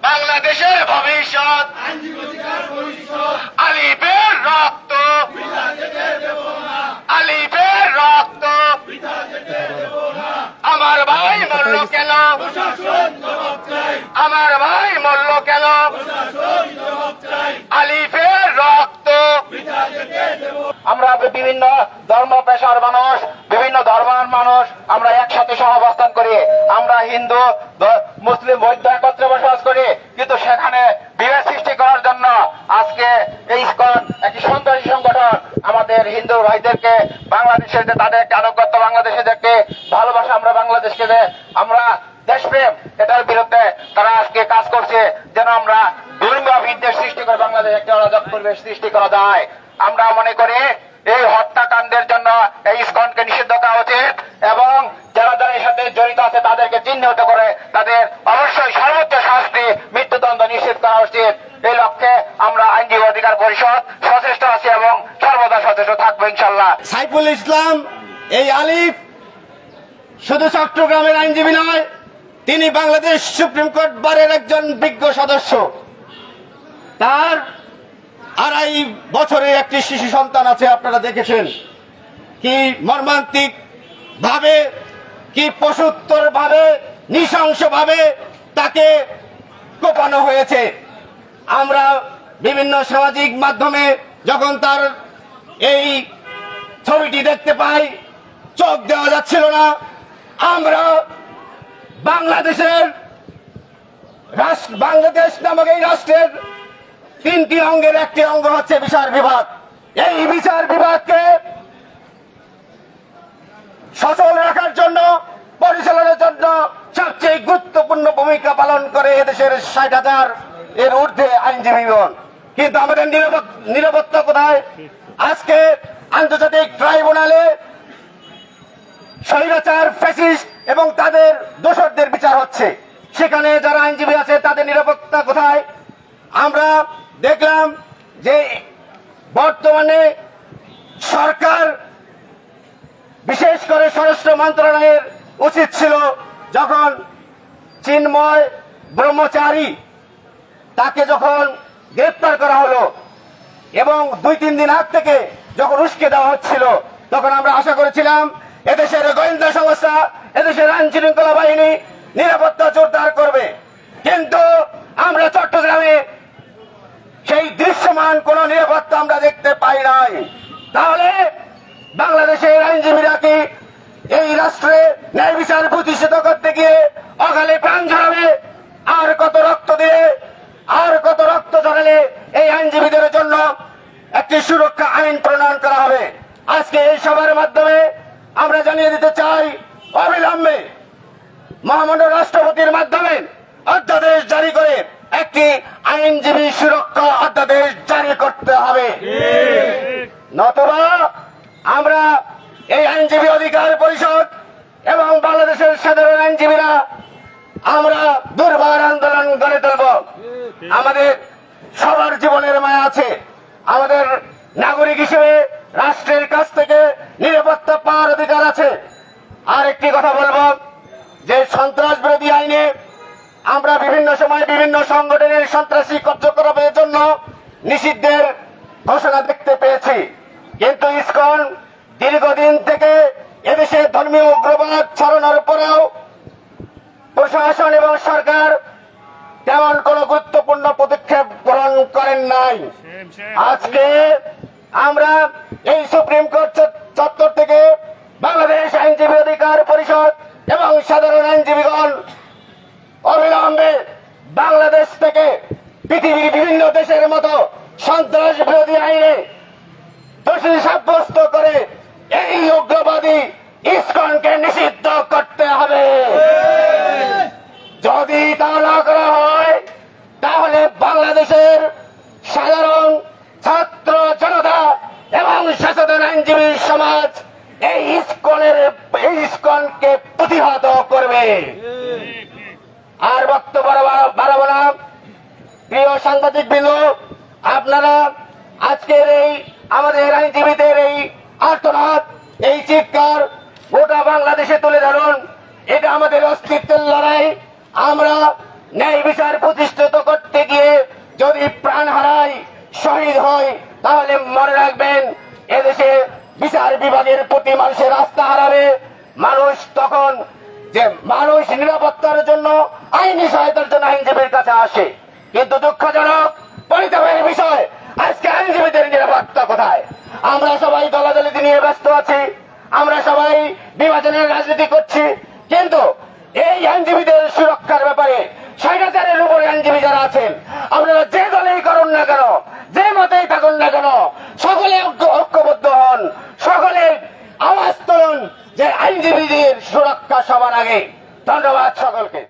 বাংলাদেশের ভবিষ্যৎ আলিফের রক্ত, আলিফের রক্ত। আমার ভাই মরল কেন, আমার ভাই মরল কেন, আলিফের রক্ত। আমরা বিভিন্ন ধর্ম পেশার মানুষ, বিভিন্ন ধর্মের মানুষ, আমরা একসাথে সহাবস্থান করি। আমরা হিন্দু মুসলিম বৌদ্ধ একত্রে বসবাস করি, কিন্তু সেখানে বিভেদ সৃষ্টি করার জন্য আজকে এই ইসকন একটি সন্ত্রাসী সংগঠন আমাদের হিন্দু ভাইদেরকে বাংলাদেশের যে তাদের একটি আনুগত্য, বাংলাদেশের যে একটি ভালোবাসা, আমরা বাংলাদেশকে যে আমরা দেশপ্রেম, এটার বিরুদ্ধে তারা আজকে কাজ করছে যেন আমরা ধর্মীয় বিদ্বেষ সৃষ্টি করে বাংলাদেশ একটি অরাজক পরিবেশ সৃষ্টি করা যায়। আমরা মনে করি এই হত্যাকাণ্ডের জন্য এই ইসকনকে নিষিদ্ধ করা উচিত এবং যারা যারা এর সাথে জড়িত আছে তাদেরকে চিহ্নিত করে তাদের অবশ্যই সর্বোচ্চ শাস্তি, মৃত্যুদণ্ড নিশ্চিত করা উচিত। এই লক্ষ্যে আমরা আইনজীবী অধিকার পরিষদ সচেষ্ট আছি এবং সর্বদা সচেষ্ট থাকবো ইনশাল্লাহ। সাইফুল ইসলাম এই আলিফ শুধু চট্টগ্রামের আইনজীবী নয়, তিনি বাংলাদেশ সুপ্রিম কোর্ট বারের একজন বিজ্ঞ সদস্য। তার 2.5 বছরের একটি শিশু সন্তান আছে, আপনারা দেখেছেন কি মর্মান্তিক ভাবে, কি পশুত্তর ভাবে, নৃশংস ভাবে তাকে কোপানো হয়েছে। আমরা বিভিন্ন সামাজিক মাধ্যমে যখন তার এই ছবিটি দেখতে পাই, চোখ দেওয়া যাচ্ছিল না। আমরা বাংলাদেশ নামক এই রাষ্ট্রের 3টি অঙ্গের একটি অঙ্গ হচ্ছে বিচার বিভাগ। এই বিচার বিভাগকে সচল রাখার জন্য, পরিচালনার জন্য সবচেয়ে গুরুত্বপূর্ণ ভূমিকা পালন করে এদেশের 60,000 এর ঊর্ধ্বে আইনজীবীগণ। কিন্তু আমাদের নিরাপত্তা কোথায়? আজকে আন্তর্জাতিক ট্রাইব্যুনালে স্বৈরাচার, ফ্যাসিস্ট এবং তাদের দোসরদের বিচার হচ্ছে, সেখানে যারা আইনজীবী আছে তাদের নিরাপত্তা কোথায়? আমরা দেখলাম যে বর্তমানে সরকার, বিশেষ করে স্বরাষ্ট্র মন্ত্রণালয়ের উচিত ছিল যখন চিন্ময় ব্রহ্মচারী তাকে যখন গ্রেপ্তার করা হলো এবং 2-3 দিন আগ থেকে যখন উস্কে দেওয়া হচ্ছিল, তখন আমরা আশা করেছিলাম এদেশের গোয়েন্দা সংস্থা, এদেশের আইন শৃঙ্খলা বাহিনী নিরাপত্তা জোরদার করবে। কিন্তু আমরা চট্টগ্রামে সেই দৃশ্যমান কোন নিরাপত্তা আমরা দেখতে পাই নাই। তাহলে বাংলাদেশের আইনজীবীরা কি এই রাষ্ট্রে ন্যায় বিচার প্রতিষ্ঠিত করতে গিয়ে অকালে প্রাণ ঝরাবে? আর কত রক্ত দিয়ে, আর কত রক্ত ঝরালে এই আইনজীবীদের জন্য একটি সুরক্ষা আইন প্রণয়ন করা হবে? আজকে এই সভার মাধ্যমে আমরা জানিয়ে দিতে চাই, অবিলম্বে মহামান্য রাষ্ট্রপতির মাধ্যমে অধ্যাদেশ জারি করে একটি আইনজীবী সুরক্ষা অধ্যাদেশ জারি করতে হবে। নতুবা আমরা এই আইনজীবী অধিকার পরিষদ এবং বাংলাদেশের সাধারণ আইনজীবীরা আমরা দুর্বার আন্দোলন গড়ে তুলব। আমাদের সবার জীবনের মায়া আছে, আমাদের নাগরিক হিসেবে রাষ্ট্রের কাছ থেকে নিরাপত্তা পাওয়ার অধিকার আছে। আর একটি কথা বলবো যে সন্ত্রাস বিরোধী আইনে আমরা বিভিন্ন সময় বিভিন্ন সংগঠনের সন্ত্রাসী কার্যকলাপের জন্য নিষিদ্ধের ঘোষণা দেখতে পেয়েছি, কিন্তু ইসকন দীর্ঘদিন থেকে এদেশে ধর্মীয় উগ্রবাদ ছড়ানোর পরেও প্রশাসন এবং সরকার তেমন কোন গুরুত্বপূর্ণ পদক্ষেপ গ্রহণ করেন নাই। আজকে আমরা এই সুপ্রিম কোর্ট চত্বর থেকে বাংলাদেশ আইনজীবী অধিকার পরিষদ এবং সাধারণ আইনজীবীগণ অবিলম্বে বাংলাদেশ থেকে পৃথিবীর বিভিন্ন দেশের মতো সন্ত্রাস বিরোধী আইনে দোষী সাব্যস্ত করে এই উগ্রবাদী ইসকনকে নিষিদ্ধ করতে হবে। যদি তা না করা হয় তাহলে বাংলাদেশের সাধারণ ছাত্র জনতা এবং সচেতন আইনজীবী সমাজ এই ইসকনকে প্রতিহত করবে। আর বক্তব্য বাড়াবো না। প্রিয় সাংবাদিক বৃন্দ, আপনারা আজকের এই আমাদের আইনজীবীদের এই আর্তনাদ, এই চিৎকার গোটা বাংলাদেশে তুলে ধরুন। এটা আমাদের অস্তিত্বের লড়াই। আমরা ন্যায় বিচার প্রতিষ্ঠিত করতে গিয়ে যদি প্রাণ হারায়, শহীদ হয়, তাহলে মনে রাখবেন এদেশে বিচার বিভাগের প্রতি মানুষের আস্থা হারাবে। মানুষ তখন যে মানুষ নিরাপত্তার জন্য, আইনি সহায়তার জন্য আইনজীবীর কাছে আসে, কিন্তু দুঃখজনক পরিতাপের বিষয় আজকে আইনজীবীদের নিরাপত্তা কোথায়? আমরা সবাই দলাদলি নিয়ে ব্যস্ত আছি, আমরা সবাই বিভাজনের রাজনীতি করছি, কিন্তু এই আইনজীবীদের সুরক্ষার ব্যাপারে ৬০,০০০-এর উপরে আইনজীবী যারা আছেন, আপনারা যে দলেই করুন না কেন, যে মতেই থাকুন না কেন, সকলে ঐক্যবদ্ধ হন, সকলে আওয়াজ তুলুন যে আইনজীবীদের সুরক্ষা সবার আগে। ধন্যবাদ সকলকে।